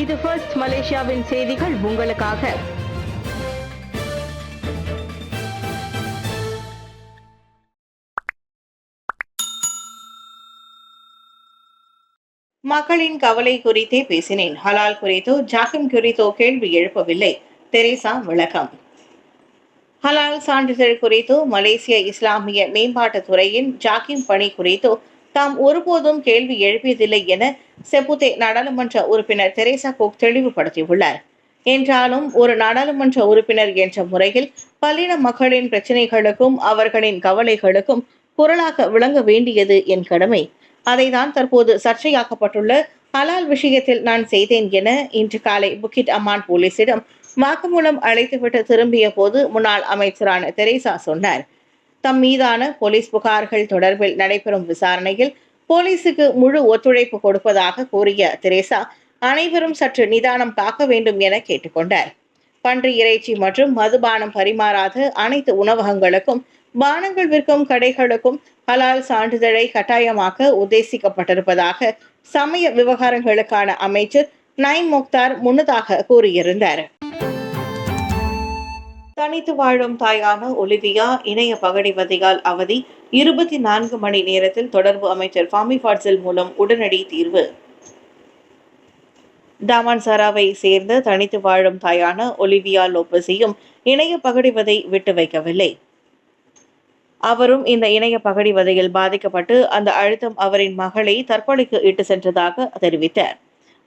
இது ஃபர்ஸ்ட் மலேசியாவின் செய்திகள் உங்களுக்காக. மக்களின் கவலை குறித்தே பேசினேன். ஹலால் குறித்தோ ஜாக்கிம் குறித்தோ கேள்வி எழுப்பவில்லை. தெரேசா விளக்கம். ஹலால் சான்றிதழ் குறித்தோ மலேசிய இஸ்லாமிய மேம்பாட்டுத் துறையின் ஜாக்கிம் பணி குறித்தோ தாம் ஒருபோதும் கேள்வி எழுப்பியதில்லை என செபுதே நாடாளுமன்ற உறுப்பினர் தெரேசா குக் தெளிவுபடுத்தியுள்ளார். என்றாலும் ஒரு நாடாளுமன்ற உறுப்பினர் என்ற முறையில் பல்லின மக்களின் பிரச்சினைகளுக்கும் அவர்களின் கவலைகளுக்கும் குரலாக விளங்க வேண்டியது என் கடமை. அதைதான் தற்போது சர்ச்சையாக்கப்பட்டுள்ள ஹலால் விஷயத்தில் நான் செய்தேன் என இன்று காலை புக்கிட் அம்மான் போலீசிடம் வாக்குமூலம் அழைத்துவிட்டு திரும்பிய போது முன்னாள் அமைச்சரான தெரேசா சொன்னார். தம் மீதான போலீஸ் புகார்கள் தொடர்பில் நடைபெறும் விசாரணையில் போலீசுக்கு முழு ஒத்துழைப்பு கொடுப்பதாக கூறிய தெரேசா அனைவரும் சற்று நிதானம் காக்க வேண்டும் என கேட்டுக்கொண்டார். பன்றி இறைச்சி மற்றும் மதுபானம் பரிமாறாத அனைத்து உணவகங்களுக்கும் பானங்கள் விற்கும் கடைகளுக்கும் ஹலால் சான்றிதழை கட்டாயமாக்க உத்தேசிக்கப்பட்டிருப்பதாக சமய விவகாரங்களுக்கான அமைச்சர் நைம் முக்தார் முன்னதாக கூறியிருந்தார். தனித்து வாழும் தாயான ஒலிவியா இணைய பகடிவதையால் அவதி. 24 மணி நேரத்தில் தொடர்பு அமைச்சர் ஃபாமி ஃபாட்சில் மூலம் உடனடி தீர்வு. டாமான்சாராவை சேர்ந்த தனித்து வாழும் தாயான ஒலிவியா லோபஸையும் இணைய பகடிவதை விட்டு வைக்கவில்லை. அவரும் இந்த இணைய பகடிவதையில் பாதிக்கப்பட்டு அந்த அழுத்தம் அவரின் மகளை தற்கொலைக்கு இட்டு சென்றதாக தெரிவித்தார்.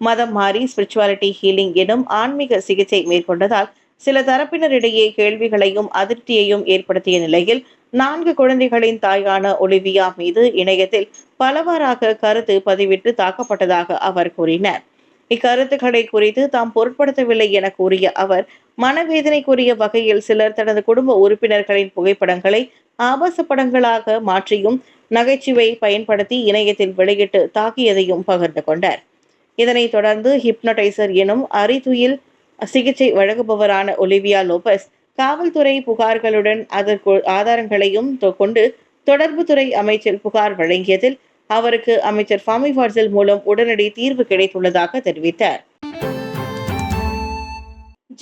மதம் மாறி ஸ்பிரிச்சுவாலிட்டி ஹீலிங் எனும் ஆன்மீக சிகிச்சை மேற்கொண்டதால் சில தரப்பினரிடையே கேள்விகளையும் அதிருப்தியையும் ஏற்படுத்திய நிலையில் 4 குழந்தைகளின் தாயான ஒலிவியா மீது இணையத்தில் பலவாறாக கருத்து பதிவிட்டு தாக்கப்பட்டதாக அவர் கூறினார். இக்கருத்துக்களை குறித்து தாம் பொருட்படுத்தவில்லை என கூறிய அவர் மனவேதனைக்குரிய வகையில் சிலர் தனது குடும்ப உறுப்பினர்களின் புகைப்படங்களை ஆபாச படங்களாக மாற்றியும் நகைச்சுவை பயன்படுத்தி இணையத்தில் வெளியிட்டு தாக்கியதையும் பகிர்ந்து கொண்டார். இதனைத் தொடர்ந்து ஹிப்னடைசர் எனும் அறிதுயில் சிகிச்சை வழங்குபவரான ஒலிவியா லோபஸ் காவல்துறை புகார்களுடன் அதற்கு ஆதாரங்களையும் கொண்டு தொடர்புத்துறை அமைச்சர் புகார் வழங்கியதில் அவருக்கு அமைச்சர் ஃபாமி ஃபாட்சில் மூலம் உடனடி தீர்வு கிடைத்துள்ளதாக தெரிவித்தார்.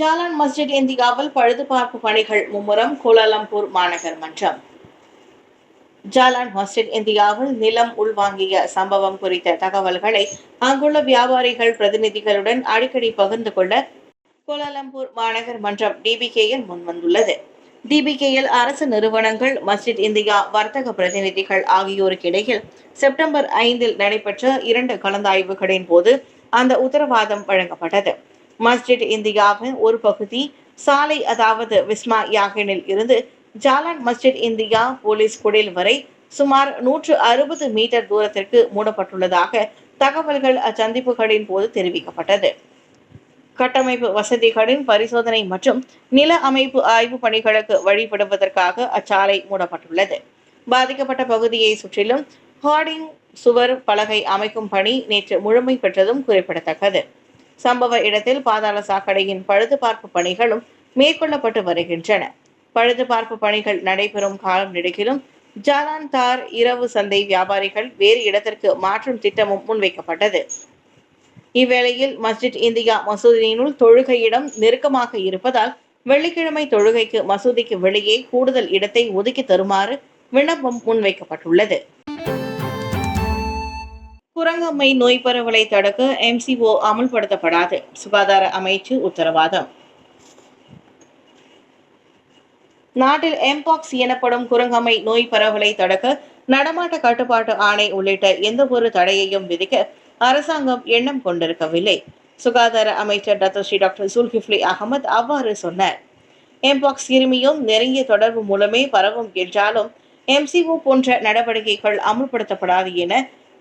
ஜாலான் மஸ்ஜித் இந்தியாவில் பழுதுபார்ப்பு பணிகள் மும்முரம். கோலாலம்பூர் மாநகர் மன்றம். ஜாலான் மஸ்ஜித் இந்தியாவில் நிலம் உள்வாங்கிய சம்பவம் குறித்த தகவல்களை அங்குள்ள வியாபாரிகள் பிரதிநிதிகளுடன் அடிக்கடி பகிர்ந்து கொள்ள கோலாலம்பூர் மாநகர் மன்றம் DBKL முன்வந்துள்ளது. DBKL அரசு நிறுவனங்கள், மஸ்ஜித் இந்தியா வர்த்தக பிரதிநிதிகள் ஆகியோருக்கு இடையில் செப்டம்பர் 5 நடைபெற்ற 2 கலந்தாய்வுகளின் போது அந்த உத்தரவாதம் வழங்கப்பட்டது. மஸ்ஜித் இந்தியாவின் ஒரு பகுதி சாலை, அதாவது விஸ்மா யாகினில் இருந்து ஜாலான் மஸ்ஜித் இந்தியா போலீஸ் குடில் வரை சுமார் 160 மீட்டர் தூரத்திற்கு மூடப்பட்டுள்ளதாக தகவல்கள் அச்சந்திப்புகளின் போது தெரிவிக்கப்பட்டது. கட்டமைப்பு வசதிகளின் பரிசோதனை மற்றும் நில அமைப்பு ஆய்வு பணிகளுக்கு வழிபடுவதற்காக அச்சாலை மூடப்பட்டுள்ளது. பாதிக்கப்பட்ட பகுதியை சுற்றிலும் ஹார்டிங் சுவர் பலகை அமைக்கும் பணி நேற்று முழுமை பெற்றதும் குறிப்பிடத்தக்கது. சம்பவ இடத்தில் பாதாள சாக்கடையின் பழுதுபார்ப்பு பணிகளும் மேற்கொள்ளப்பட்டு வருகின்றன. பழுதுபார்ப்பு பணிகள் நடைபெறும் காலம் நெடுகிலும் ஜாலான் தார் இரவு சந்தை வியாபாரிகள் வேறு இடத்திற்கு மாற்றும் திட்டமும் முன்வைக்கப்பட்டது. இவ்வேளையில் மஸ்ஜித் இந்தியா மசூதியினுள் தொழுகையிடம் நெருக்கமாக இருப்பதால் வெள்ளிக்கிழமை தொழுகைக்கு மசூதிக்கு வெளியே கூடுதல் இடத்தை ஒதுக்கி தருமாறு விண்ணப்பம் முன்வைக்கப்பட்டுள்ளது. குரங்கம்மை நோய் பரவலை தடுக்க MCO அமுல்படுத்தப்படாது. சுகாதார அமைச்சு உத்தரவாதம். நாட்டில் எம்பாக்ஸ் எனப்படும் குரங்கம்மை நோய் பரவலை தடுக்க நடமாட்ட கட்டுப்பாட்டு ஆணை உள்ளிட்ட எந்த ஒரு தடையையும் விதிக்க அரசாங்கம் எண்ணம் கொண்டிருக்கவில்லை. சுகாதார அமைச்சர் டாக்டர் சுல்கிஃப்லி அகமது அவ்வாறு சொன்னார். எம்பாக்ஸ் கிருமியும் நெருங்கிய தொடர்பு மூலமே பரவும் என்றாலும் MCO போன்ற நடவடிக்கைகள் அமுல்படுத்தப்படாது என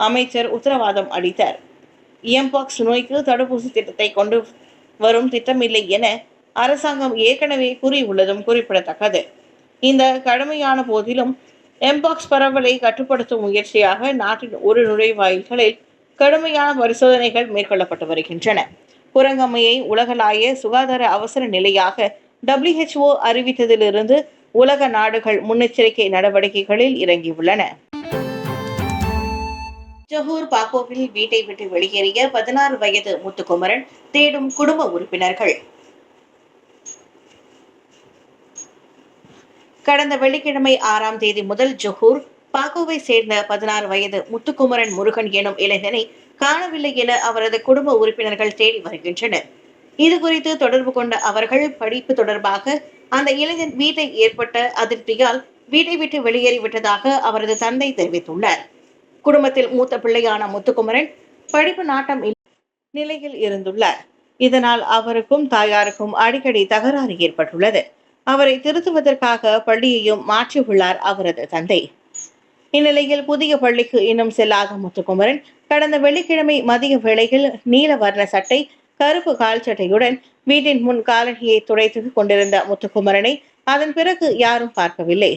அமைச்சர் உத்தரவாதம் அளித்தார். எம்பாக்ஸ் நோய்க்கு தடுப்பூசி திட்டத்தை கொண்டு வரும் திட்டமில்லை என அரசாங்கம் ஏற்கனவே கூறியுள்ளதும் குறிப்பிடத்தக்கது. இந்த கடுமையான போதிலும் எம்பாக்ஸ் பரவலை கட்டுப்படுத்தும் முயற்சியாக நாட்டின் ஒரு நுழைவாயில்களில் கடுமையான பரிசோதனைகள் மேற்கொள்ளப்பட்டு வருகின்றன. குரங்கம்மையை உலகளாவிய சுகாதார அவசர நிலையாக WHO அறிவித்ததிலிருந்து உலக நாடுகள் முன்னெச்சரிக்கை நடவடிக்கைகளில் இறங்கியுள்ளன. ஜொஹூர் பாக்கோவில் வீட்டை விட்டு வெளியேறிய 16 வயது முத்துக்குமரன் தேடும் குடும்ப உறுப்பினர்கள். கடந்த வெள்ளிக்கிழமை 6ஆம் தேதி முதல் ஜொஹூர் பாக்கோவை சேர்ந்த 16 வயது முத்துக்குமரன் முருகன் எனும் இளைஞனை காணவில்லை என அவரது குடும்ப உறுப்பினர்கள் தேடி வருகின்றனர். இதுகுறித்து தொடர்பு கொண்ட அவர்கள் படிப்பு தொடர்பாக அந்த இளைஞன் வீட்டை ஏற்பட்ட அதிருப்தியால் வீட்டை விட்டு வெளியேறிவிட்டதாக அவரது தந்தை தெரிவித்துள்ளார். குடும்பத்தில் மூத்த பிள்ளையான முத்துக்குமரன் படிப்பு நாட்டம் நிலையில் இருந்துள்ளார். இதனால் அவருக்கும் தாயாருக்கும் அடிக்கடி தகராறு ஏற்பட்டுள்ளது. அவரை திருத்துவதற்காக பள்ளியையும் மாற்றியுள்ளார் அவரது தந்தை. இந்நிலையில் புதிய பள்ளிக்கு இன்னும் செல்லாத முத்துக்குமரன் கடந்த வெள்ளிக்கிழமை மதிய வேளையில் நீல வர்ண சட்டை, கருப்பு கால் சட்டையுடன் வீட்டின் முன் காலனியை துடைத்து கொண்டிருந்த முத்துக்குமரனை அதன் பிறகு யாரும் பார்க்கவில்லை.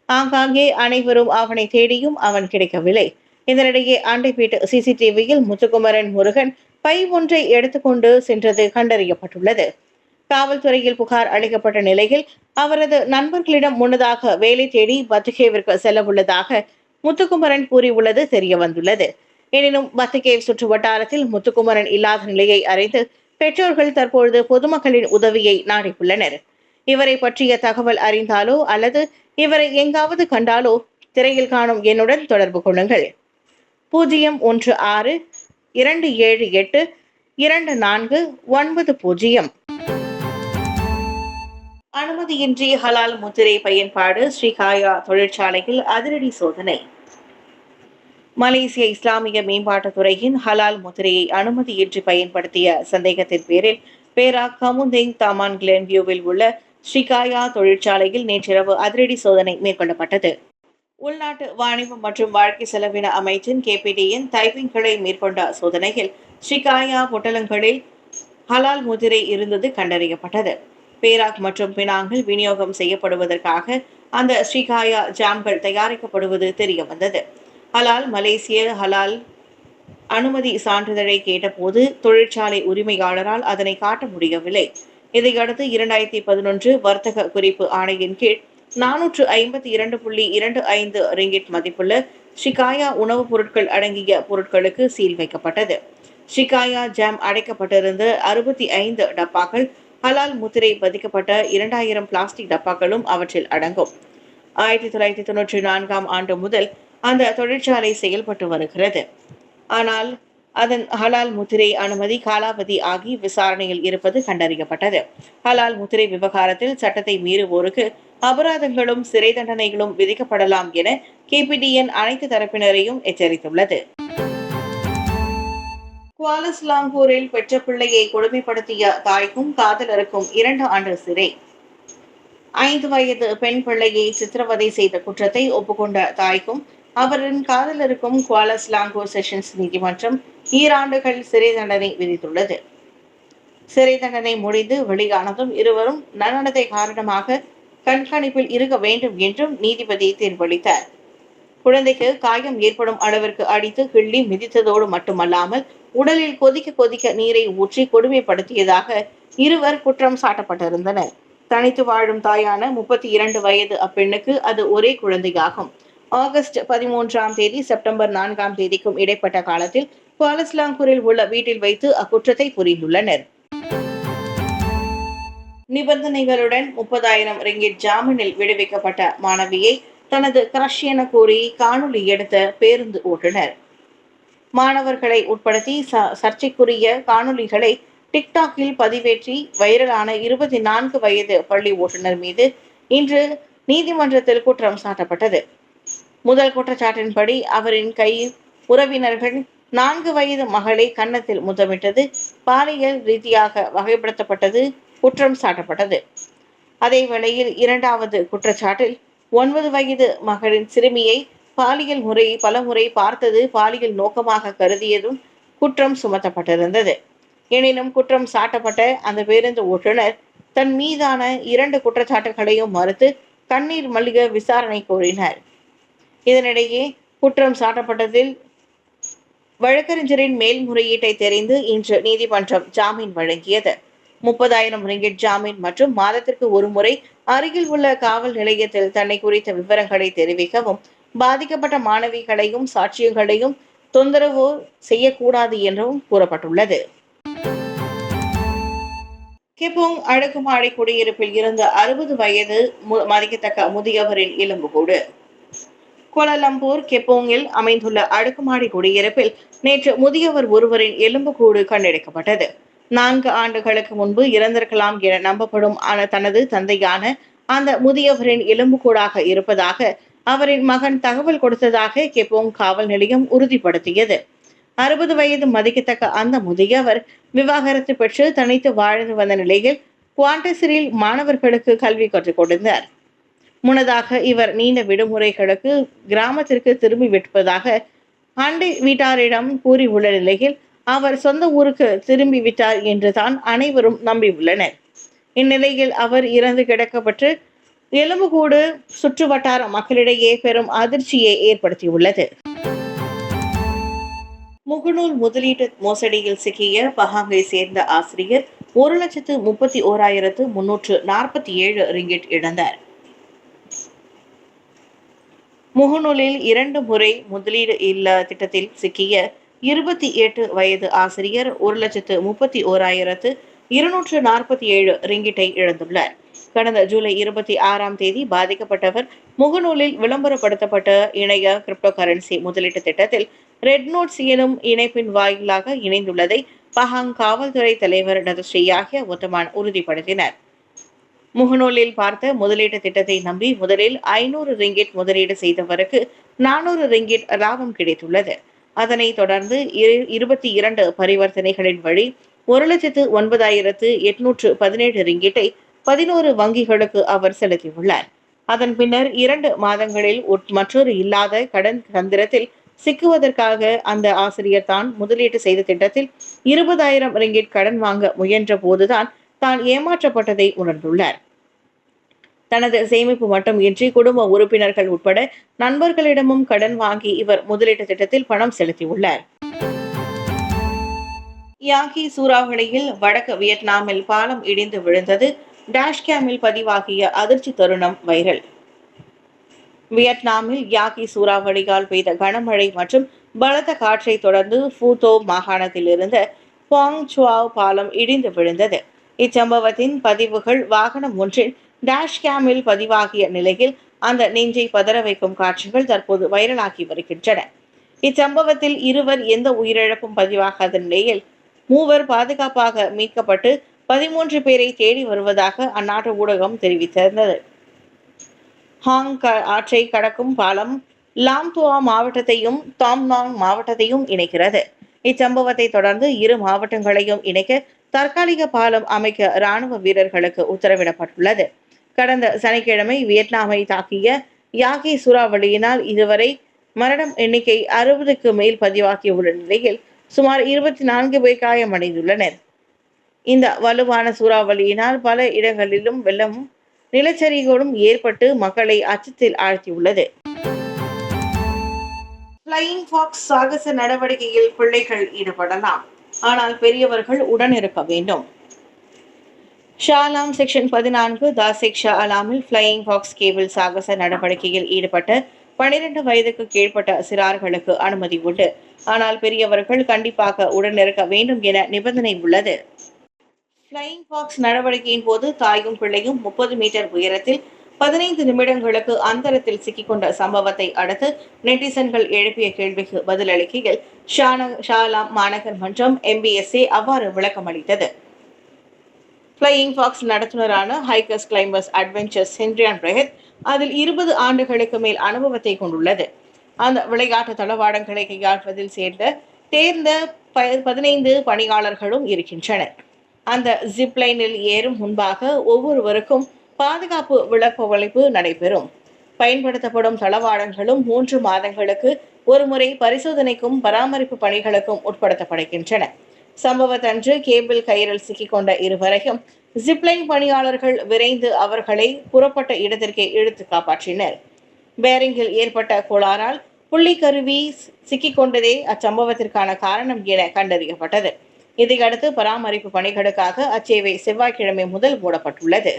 ஆங்காங்கே அனைவரும் அவனை தேடியும் அவன் கிடைக்கவில்லை. இதனிடையே அண்டை வீட்டு சிசிடிவியில் முத்துக்குமரன் முருகன் பை ஒன்றை எடுத்துக்கொண்டு சென்றது கண்டறியப்பட்டுள்ளது. காவல்துறையில் புகார் அளிக்கப்பட்ட நிலையில் அவரது நண்பர்களிடம் முன்னதாக வேலை தேடி பத்துகேவிற்கு செல்ல உள்ளதாக முத்துக்குமரன் கூறியுள்ளது தெரிய வந்துள்ளது. எனினும் பத்துகேவ் சுற்று வட்டாரத்தில் முத்துக்குமரன் இல்லாத நிலையை அறிந்து பெற்றோர்கள் தற்பொழுது பொதுமக்களின் உதவியை நாடியுள்ளனர். இவரை பற்றிய தகவல் அறிந்தாலோ அல்லது இவரை எங்காவது கண்டாலோ திரையில் காணும் எண்ணுடன் தொடர்பு கொள்ளுங்கள். 016-278-2490. அனுமதியின்றி ஹலால் முத்திரை பயன்பாடு ஸ்ரீகாயா தொழிற்சாலையில் அதிரடி சோதனை. மலேசிய இஸ்லாமிய மேம்பாட்டுத் துறையின் ஹலால் முத்திரையை அனுமதியின்றி பயன்படுத்திய சந்தேகத்தின் பேரில் பேராக் கமுந்தெங் தாமான் கிளென்வியூவில் உள்ள ஸ்ரீகாயா தொழிற்சாலையில் நேற்றிரவு அதிரடி சோதனை மேற்கொள்ளப்பட்டது. உள்நாட்டு வாணிபம் மற்றும் வாழ்க்கை செலவின அமைச்சின் KPDயின் தைப்பிங் கிளை மேற்கொண்ட சோதனையில் ஸ்ரீகாயா பொட்டலங்களில் ஹலால் முத்திரை இருந்தது கண்டறியப்பட்டது. பேராக் மற்றும் பினாங்கில் விநியோகம் செய்யப்படுவதற்காக அந்த ஸ்ரீகாயா ஜாம்கள் தயாரிக்கப்படுவது தெரிய வந்தது. ஹலால் மலேசிய ஹலால் அனுமதி சான்றிதழை கேட்டபோது தொழிற்சாலை உரிமையாளரால் அதனை காட்ட முடியவில்லை. இதையடுத்து 2011 வர்த்தக குறிப்பு ஆணையின் கீழ் 452.25 ரிங்கிட் மதிப்புள்ள ஷிகாயா உணவுப் பொருட்கள் அடங்கிய பொருட்களுக்கு சீல் வைக்கப்பட்டது. ஷிகாயா ஜாம் அடைக்கப்பட்டிருந்த 65 டப்பாக்கள், ஹலால் முத்திரை பதிக்கப்பட்ட 2000 பிளாஸ்டிக் டப்பாக்களும் அவற்றில் அடங்கும். 1994ஆம் ஆண்டு முதல் அந்த தொழிற்சாலை செயல்பட்டு வருகிறது. ஆனால் அதன் ஹலால் முத்திரை அனுமதி காலாவதி ஆகி விசாரணையில் இருப்பது கண்டறியப்பட்டது. ஹலால் முத்திரை விவகாரத்தில் சட்டத்தை மீறுவோருக்கு அபராதங்களும் சிறை தண்டனைகளும் விதிக்கப்படலாம் என KPDN அனைத்து தரப்பினரையும் எச்சரித்துள்ளது. குவாலஸ்லாங்கூரில் பெற்ற பிள்ளையை கொடுமைப்படுத்திய தாய்க்கும் காதலருக்கும் 2 ஆண்டு சிறை. 5 வயது பெண் பிள்ளையை சித்திரவதை செய்த குற்றத்தை ஒப்புக்கொண்ட தாய்க்கும் அவரின் காதலருக்கும் குவாலஸ்லாங்கூர் செஷன்ஸ் நீதிமன்றம் 2 ஆண்டுகள் சிறை தண்டனை விதித்துள்ளது. சிறை தண்டனை முடிந்து வெளியானதும் இருவரும் நன்னடத்தை காரணமாக கண்காணிப்பில் இருக்க வேண்டும் என்றும் நீதிபதி தீர்ப்பளித்தார். குழந்தைக்கு காயம் ஏற்படும் அளவிற்கு அடித்து கிள்ளி மிதித்ததோடு மட்டுமல்லாமல் உடலில் கொதிக்க நீரை ஊற்றி கொடுமைப்படுத்தியதாக இருவர் குற்றம் சாட்டப்பட்டிருந்தனர். தனித்து வாழும் தாயான 32 வயது அப்பெண்ணுக்கு அது ஒரே குழந்தையாகும். ஆகஸ்ட் 13ஆம் தேதி செப்டம்பர் 4ஆம் தேதிக்கும் இடைப்பட்ட காலத்தில் குவாலஸ்லாங்கூரில் உள்ள வீட்டில் வைத்து அக்குற்றத்தை புரிந்துள்ளனர். நிபந்தனைகளுடன் 30,000 ரிங்கிட் ஜாமீனில் விடுவிக்கப்பட்ட மாணவியை தனது கிரஷ் என கூறி காணொலி எடுத்த பேருந்து ஓட்டுநர். மாணவர்களை உட்படுத்தி சர்ச்சைக்குரிய காணொலிகளை டிக்டாக்கில் பதிவேற்றி வைரலான 24 வயது பள்ளி ஓட்டுநர் மீது இன்று நீதிமன்றத்தில் குற்றம் சாட்டப்பட்டது. முதல் குற்றச்சாட்டின்படி அவரின் கையில் உறவினர்கள் 4 வயது மகளை கன்னத்தில் முத்தமிட்டது பாலியல் ரீதியாக வகைப்படுத்தப்பட்டது குற்றம் சாட்டப்பட்டது. அதே வேளையில் 2வது குற்றச்சாட்டில் 9 வயது மகளின் சிறுமியை பாலியல் முறையை பலமுறை பார்த்தது பாலியல் நோக்கமாக கருதியதும் குற்றம் சுமத்தப்பட்டிருந்தது. எனினும் குற்றம் சாட்டப்பட்ட அந்த பேருந்து ஓட்டுநர் தன் மீதான 2 குற்றச்சாட்டுகளையும் மறுத்து கண்ணீர் மல்க விசாரணை கோரினார். இதனிடையே குற்றம் சாட்டப்பட்டதில் வழக்கறிஞரின் மேல்முறையீட்டை தெரிந்து இன்று நீதிமன்றம் ஜாமீன் வழங்கியது. 30,000 ரிங்கிட் ஜாமீன் மற்றும் மாதத்திற்கு ஒரு முறை அருகில் உள்ள காவல் நிலையத்தில் தன்னை குறித்த விவரங்களை தெரிவிக்கவும் பாதிக்கப்பட்ட மாணவிகளையும் சாட்சியங்களையும் தொந்தரவு செய்யக்கூடாது என்றும் கூறப்பட்டுள்ளது. கெபோங் அடுக்குமாடி குடியிருப்பில் இருந்த 60 வயது மதிக்கத்தக்க முதியவரின் எலும்புக்கூடு. கோலாலம்பூர் கெப்போங்கில் அமைந்துள்ள அடுக்குமாடி குடியிருப்பில் நேற்று முதியவர் ஒருவரின் எலும்புக்கூடு கண்டெடுக்கப்பட்டது. 4 ஆண்டுகளுக்கு முன்பு இறந்திருக்கலாம் என நம்பப்படும் தனது தந்தையான அந்த முதியவரின் எலும்புக்கூடாக இருப்பதாக அவரின் மகன் தகவல் கொடுத்ததாக கெப்போங் காவல் நிலையம் உறுதிப்படுத்தியது. 60 வயது மதிக்கத்தக்க அந்த முதியவர் விவாகரத்து பெற்று தனித்து வாழ்ந்து வந்த நிலையில் குவாண்டஸரில் மாணவர்களுக்கு கல்வி கற்றுக் கொடுத்தார். முன்னதாக இவர் நீண்ட விடுமுறைகளுக்கு கிராமத்திற்கு திரும்பி விட்டதாக அண்டை வீட்டாரிடம் கூறியுள்ள நிலையில் அவர் சொந்த ஊருக்கு திரும்பி விட்டார் என்றுதான் அனைவரும் நம்பியுள்ளனர். இந்நிலையில் அவர் இறந்து கிடக்கப்பட்டு எலும்புக்கூடு சுற்று வட்டார மக்களிடையே பெரும் அதிர்ச்சியை ஏற்படுத்தியுள்ளது. முகநூல் முதலீட்டு மோசடியில் சிக்கிய பஹாங்கை சேர்ந்த ஆசிரியர் 1,31,347 ரிங்கிட் இழந்தார். முகநூலில் 2 முறை முதலீடு இல்ல திட்டத்தில் சிக்கிய 28 வயது ஆசிரியர் 1,31,247 ரிங்கிட்டை இழந்துள்ளார். கடந்த ஜூலை 26ஆம் தேதி பாதிக்கப்பட்டவர் முகநூலில் விளம்பரப்படுத்தப்பட்ட இணைய கிரிப்டோ கரன்சி முதலீட்டு திட்டத்தில் ரெட் நோட்ஸ் எனும் இணைப்பின் வாயிலாக இணைந்துள்ளதை பஹாங் காவல்துறை தலைவர் டதஸ்ரீயாகிய ஒத்தமான் உறுதிப்படுத்தினர். முகநூலில் பார்த்த முதலீட்டு திட்டத்தை நம்பி முதலில் 500 ரிங்கிட் முதலீடு செய்தவருக்கு 400 ரிங்கிட் லாபம் கிடைத்துள்ளது. அதனைத் தொடர்ந்து 22 பரிவர்த்தனைகளின் வழி 1,09,817 ரிங்கிட்டை 11 வங்கிகளுக்கு அவர் செலுத்தியுள்ளார். அதன் பின்னர் 2 மாதங்களில் மற்றொரு இல்லாத கடன் தந்திரத்தில் சிக்குவதற்காக அந்த ஆசிரியர் தான் முதலீட்டு செய்த திட்டத்தில் 20,000 ரிங்கிட் கடன் வாங்க முயன்ற போதுதான் தான் ஏமாற்றப்பட்டதை உணர்ந்துள்ளார். தனது சேமிப்பு மட்டும் இன்றி குடும்ப உறுப்பினர்கள் உட்பட நண்பர்களிடமும் கடன் வாங்கி இவர் முதலீட்டு திட்டத்தில் பணம் செலுத்தியுள்ளார். யாங்கி சூறாவளியில் வடக்கு வியட்நாமில் பாலம் இடிந்து விழுந்தது. டேஷ்கேமில் பதிவாகிய அதிர்ச்சி தருணம் வைரல். வியட்நாமில் யாகி சூறாவளியால் பெய்த கனமழை மற்றும் பலத்த காற்றை தொடர்ந்து ஃபூதோ மாகாணத்தில் இருந்த பாங் சுவாவ் பாலம் இடிந்து விழுந்தது. இச்சம்பவத்தின் பதிவுகள் வாகனம் ஒன்றின் டேஷ்கேமில் பதிவாகிய நிலையில் அந்த நெஞ்சை பதற வைக்கும் காட்சிகள் தற்போது வைரலாகி வருகின்றன. இச்சம்பவத்தில் இருவர் எந்த உயிரிழப்பும் பதிவாகாத நிலையில் 3 பாதுகாப்பாக மீட்கப்பட்டு 13 பேரை தேடி வருவதாக அந்நாட்டு ஊடகம் தெரிவித்திருந்தது. ஹாங் ஆற்றை கடக்கும் பாலம் லாம்துவா மாவட்டத்தையும் தாம்நாங் மாவட்டத்தையும் இணைக்கிறது. இச்சம்பவத்தை தொடர்ந்து 2 மாவட்டங்களையும் இணைக்க தற்காலிக பாலம் அமைக்க இராணுவ வீரர்களுக்கு உத்தரவிடப்பட்டுள்ளது. கடந்த சனிக்கிழமை வியட்நாமை தாக்கிய யாகி சூறாவளியினால் இதுவரை மரணம் எண்ணிக்கை 60க்கு மேல் பதிவாகியுள்ள நிலையில் சுமார் 24 பேர் காயமடைந்துள்ளனர். இந்த வலுவான சூறாவளியினால் பல இடங்களிலும் வெள்ளமும் நிலச்சரிவுகளும் ஏற்பட்டு மக்களை அச்சத்தில் ஆழ்த்தியுள்ளது. ஃப்ளையிங் ஃபாக்ஸ் சாகச நடவடிக்கையில் பிள்ளைகள் ஈடுபடலாம், ஆனால் பெரியவர்கள் உடன் இருக்க வேண்டும். ஷாலாம் section 14 தாசிக் Shah அலாமில் flying Fox cable சாகச நடவடிக்கையில் ஈடுபட்ட 12 வயதுக்கு கீழ்ப்பட்ட சிறார்களுக்கு அனுமதி உண்டு, ஆனால் பெரியவர்கள் கண்டிப்பாக உடன் இருக்க வேண்டும் என நிபந்தனை உள்ளது. ஃப்ளையிங் ஃபாக்ஸ் நடவடிக்கையின் போது தாயும் பிள்ளையும் 30 மீட்டர் உயரத்தில் 15 நிமிடங்களுக்கு அந்தரத்தில் சிக்கிக்கொண்ட சம்பவத்தை அடுத்து நெட்டிசன்கள் எழுப்பிய கேள்விக்கு பதிலளிக்கையில் ஷாலாம் மாநகர் மன்றம் MBSA அவ்வாறு விளக்கமளித்தது. ஃப்ளையிங் ஃபாக்ஸ் நடத்துனரான ஹைக்கர்ஸ் கிளைம்பர்ஸ் அட்வென்ச்சர்ஸ் ஹென்ரியான் பிரஹத் அதில் 20 ஆண்டுகளுக்கு மேல் அனுபவத்தை கொண்டுள்ளது. அந்த விளையாட்டு தளவாடங்களை கையாள்வதில் தேர்ந்த 15 பணியாளர்களும் இருக்கின்றனர். அந்த ஜிப்லைனில் ஏறும் முன்பாக ஒவ்வொருவருக்கும் பாதுகாப்பு விளக்கவழிப்பு நடைபெறும். பயன்படுத்தப்படும் தளவாடங்களும் 3 மாதங்களுக்கு ஒருமுறை பரிசோதனைக்கும் பராமரிப்பு பணிகளுக்கும் உட்படுத்தப்படுகின்றன. சம்பவத்தன்று கேபிள் கயிறில் சிக்கிக்கொண்ட இருவரையும் ஜிப்லைன் பணியாளர்கள் விரைந்து அவர்களை புறப்பட்ட இடத்திற்கே இழுத்து காப்பாற்றினர். பேரிங்கில் ஏற்பட்ட கோளாறால் புள்ளிக்கருவி சிக்கிக்கொண்டதே அச்சம்பவத்திற்கான காரணம் என கண்டறியப்பட்டது. இதையடுத்து பராமரிப்பு பணிகளுக்காக அச்சேவை செவ்வாய்க்கிழமை முதல் மூடப்பட்டுள்ளது.